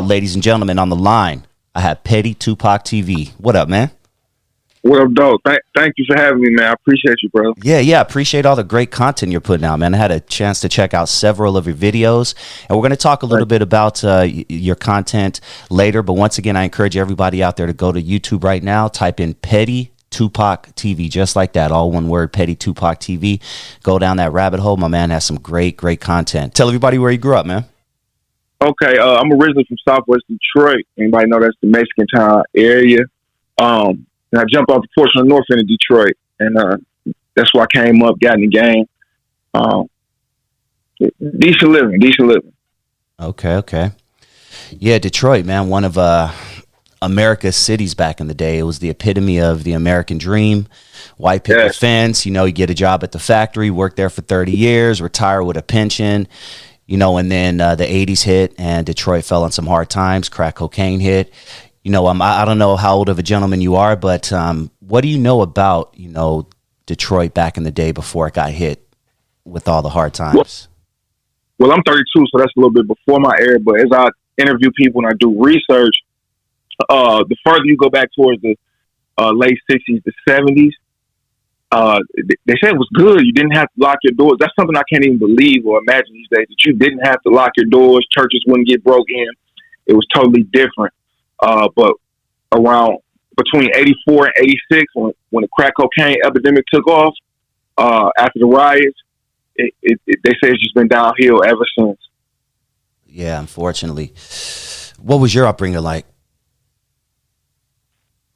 Ladies and gentlemen, on the line, I have PettyTupacTV. What up, man? What up, dog? Thank you for having me, man. I appreciate you, bro. Yeah. Appreciate all the great content you're putting out, man. I had a chance to check out several of your videos, and we're going to talk a little bit about your content later. But once again, I encourage everybody out there to go to YouTube right now, type in PettyTupacTV, just like that, all one word, PettyTupacTV. Go down that rabbit hole. My man has some great content. Tell everybody where you grew up, man. Okay, I'm originally from Southwest Detroit. Anybody know that's the Mexican town area? And I jumped off the porch on the north end of Detroit, and that's where I came up, got in the game. Decent living. Okay. Yeah, Detroit, man, one of America's cities back in the day. It was the epitome of the American dream. White picket fence, you get a job at the factory, work there for 30 years, retire with a pension. And then the 80s hit and Detroit fell on some hard times. Crack cocaine hit. I don't know how old of a gentleman you are, but what do you know about, Detroit back in the day before it got hit with all the hard times? Well, I'm 32, so that's a little bit before my era. But as I interview people and I do research, the further you go back towards the late 60s to 70s, they said it was good. You didn't have to lock your doors. That's something I can't even believe or imagine these days, that you didn't have to lock your doors. Churches wouldn't get broke in. It was totally different. But around between 84 and 86, when the crack cocaine epidemic took off, after the riots, they say it's just been downhill ever since. Yeah, unfortunately. What was your upbringing like?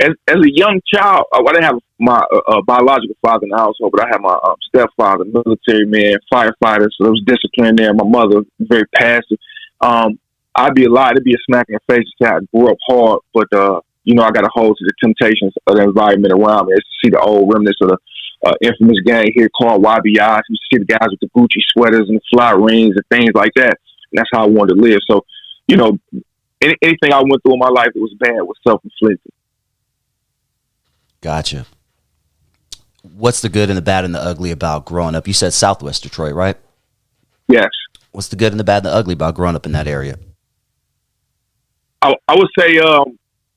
As a young child, I didn't have my biological father in the household, but I had my stepfather, military man, firefighter, so there was discipline there. My mother, very passive. I'd be a lie. It'd be a smack in the face to say I grew up hard, but, I got a hold to the temptations of the environment around me. I used to see the old remnants of the infamous gang here called YBI. You see the guys with the Gucci sweaters and the fly rings and things like that. And that's how I wanted to live. So, anything I went through in my life that was bad was self-inflicted. Gotcha. What's the good and the bad and the ugly about growing up? You said Southwest Detroit, right? Yes. What's the good and the bad and the ugly about growing up in that area? I would say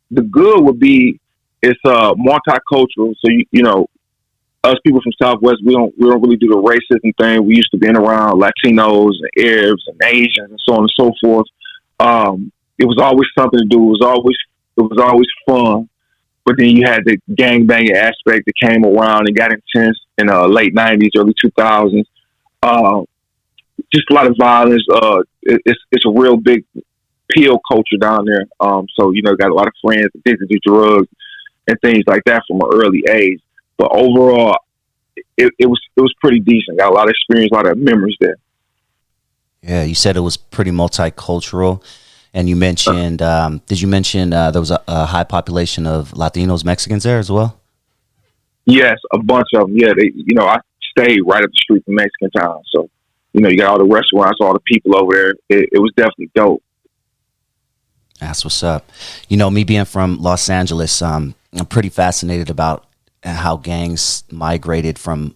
the good would be it's multicultural. So us people from Southwest, we don't really do the racism thing. We used to be around Latinos and Arabs and Asians and so on and so forth. It was always something to do. It was always fun. But then you had the gangbanging aspect that came around and got intense in the late 90s, early 2000s. Just a lot of violence. It's a real big pill culture down there. So, got a lot of friends addicted to drugs and things like that from an early age. But overall, it was pretty decent. Got a lot of experience, a lot of memories there. Yeah, you said it was pretty multicultural. And you mentioned, did you mention there was a high population of Latinos, Mexicans there as well? Yes, a bunch of them. Yeah, I stayed right up the street from Mexican town. So, you got all the restaurants, all the people over there. It was definitely dope. That's what's up. Me being from Los Angeles, I'm pretty fascinated about how gangs migrated from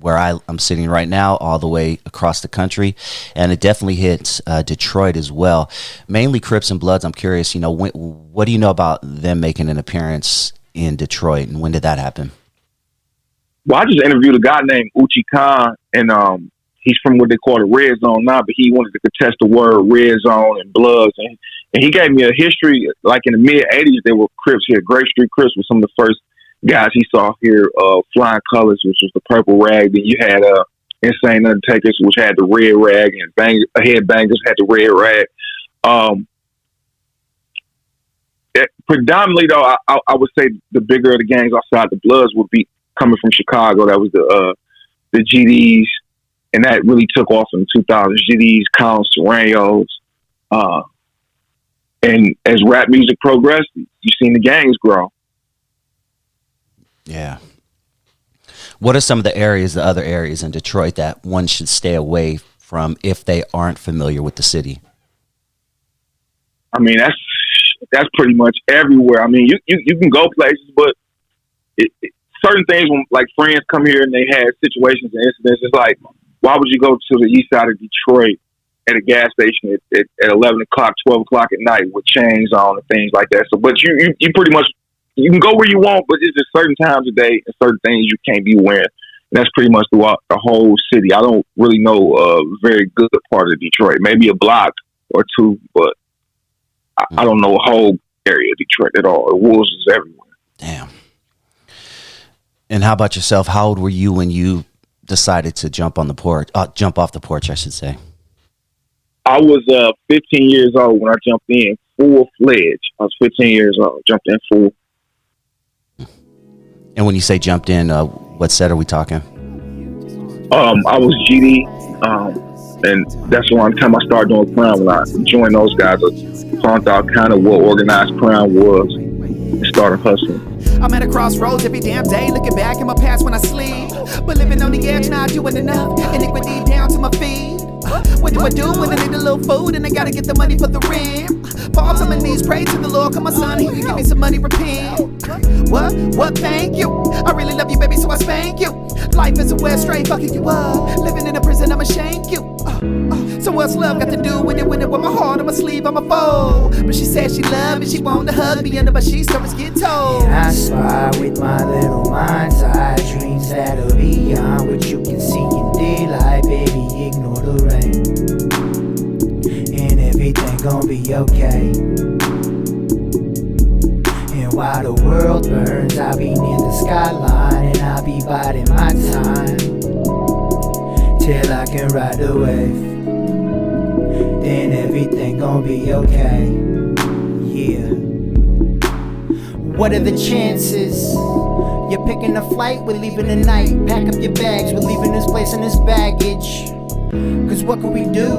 where I'm sitting right now all the way across the country. And it definitely hits Detroit as well. Mainly Crips and Bloods. I'm curious, what do you know about them making an appearance in Detroit, and when did that happen? Well, I just interviewed a guy named Uchi Khan, and he's from what they call the Red Zone now, but he wanted to contest the word Red Zone and Bloods. And he gave me a history, like in the mid-'80s, there were Crips here. Grape Street Crips was some of the first guys he saw here, Flying Colors, which was the purple rag. Then you had Insane Undertakers, which had the red rag, and Headbangers had the red rag. Predominantly, though, I would say the bigger of the gangs outside the Bloods would be coming from Chicago. That was the GDs, and that really took off in the 2000s. GDs, Counts, Serranos. And as rap music progressed, you've seen the gangs grow. Yeah. What are some of the other areas in Detroit that one should stay away from if they aren't familiar with the city? I mean, that's pretty much everywhere. I mean, you can go places, but certain things, when like friends come here and they had situations and incidents, it's like, why would you go to the east side of Detroit at a gas station at 11 o'clock, 12 o'clock at night with chains on and things like that. So, but you pretty much, you can go where you want, but it's just certain times of day and certain things you can't be wearing. And that's pretty much throughout the whole city. I don't really know a very good part of Detroit, maybe a block or two, but I don't know a whole area of Detroit at all. The wolves is everywhere. Damn. And how about yourself? How old were you when you decided to jump off the porch, I should say? I was 15 years old when I jumped in full-fledged. I was 15 years old, jumped in full. And when you say jumped in, what set are we talking? I was GD, and that's one time I started doing crime. When I joined those guys, I found out kind of what organized crime was and started hustling. I'm at a crossroads every damn day, looking back in my past when I sleep. But living on the edge, not doing enough. Iniquity down to my feet. What do I do when I need a little food and I gotta get the money for the rent? Fall to my knees, pray to the Lord, come my son, he can give me some money, repent. What, thank you. I really love you, baby, so I spank you. Life is a west straight fucking you up. Living in a prison, I'ma shank you. So what's love got to do with it? With my heart on my sleeve, I'm a foe. But she said she loved me, she wanted to hug me under my sheets, stories get told. And I spy with my little mind's eye, dreams that are beyond what you can see in daylight. Baby, ignore the rain, and everything gon' be okay. And while the world burns, I'll be near the skyline, and I'll be biding my time till I can ride the wave. Then everything gon' be okay. Yeah. What are the chances? You're picking a flight, we're leaving tonight. Pack up your bags, we're leaving this place and this baggage. Cause what can we do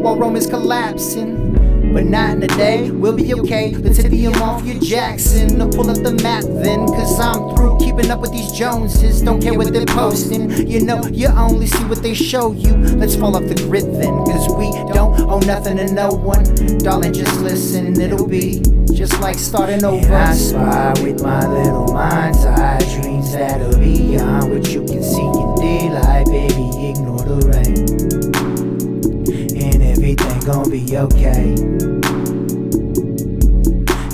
while Rome is collapsing? But not in a day, we'll be okay. Let's hit the Mafia Jackson or pull up the map then. Cause I'm through keeping up with these Joneses. Don't care what they're posting. You know, you only see what they show you. Let's fall off the grid then. Cause we don't owe nothing to no one. Darling, just listen, it'll be just like starting over. And I spy with my little mind's eye, dreams that are beyond what you can see in daylight. Baby, ignore the rain, and everything gon' be okay.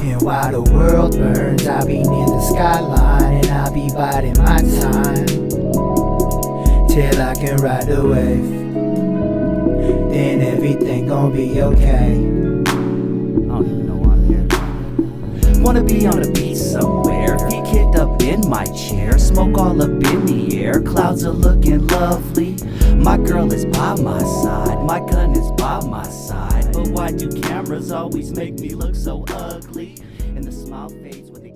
And while the world burns, I'll be near the skyline, and I'll be biding my time till I can ride the wave. Then everything gon' be okay. I don't even know why I'm here. Wanna be on a beach somewhere, feet kicked up in my chair, smoke all up in the air, clouds are looking lovely. My girl is by my side, my gun is by my side. But why do cameras always make me look so ugly? And the smile fades with the